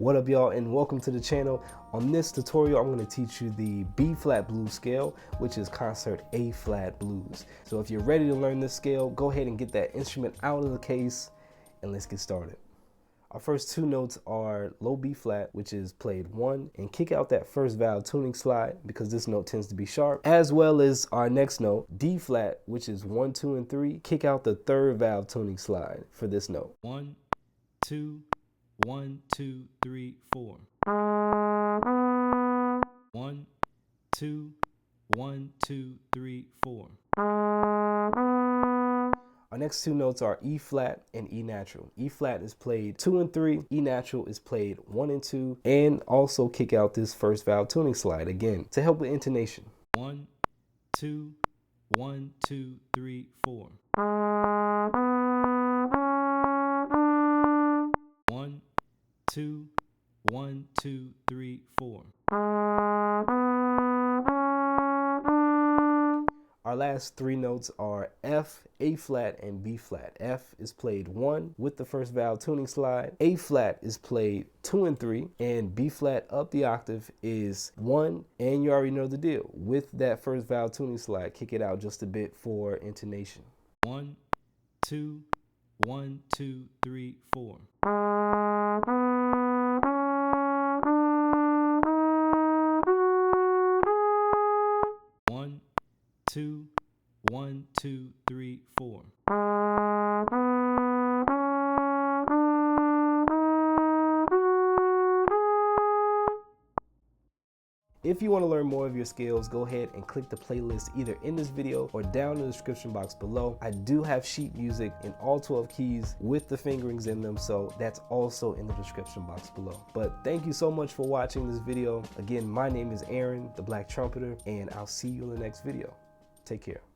What up, y'all, and welcome to the channel. On this tutorial, I'm going to teach you the B-flat blues scale, which is concert A-flat blues. So if you're ready to learn this scale, go ahead and get that instrument out of the case and let's get started. Our first two notes are low B-flat, which is played 1, and kick out that first valve tuning slide because this note tends to be sharp, as well as our next note, D-flat, which is 1, 2, and 3. Kick out the third valve tuning slide for this note. 1, 2, 1, 2, 3, 4. 1, 2, 1, 2, 3, 4. Our next two notes are E flat and E natural. E flat is played 2 and 3. E natural is played 1 and 2. And also kick out this first valve tuning slide again to help with intonation. 1, 2, 1, 2, 3, 4. 1, 2, 1, 2, 3, 4. Our last three notes are F, A flat, and B flat. F is played 1 with the first valve tuning slide. A flat is played 2 and 3, and B flat up the octave is 1, and you already know the deal. With that first valve tuning slide, kick it out just a bit for intonation. 1, 2, 1, 2, 3, 4. 1, 2, 1, 2, 3, 4. If you want to learn more of your scales, go ahead and click the playlist either in this video or down in the description box below. I do have sheet music in all 12 keys with the fingerings in them, so that's also in the description box below. But thank you so much for watching this video. Again, my name is Aaron, the Black Trumpeter, and I'll see you in the next video. Take care.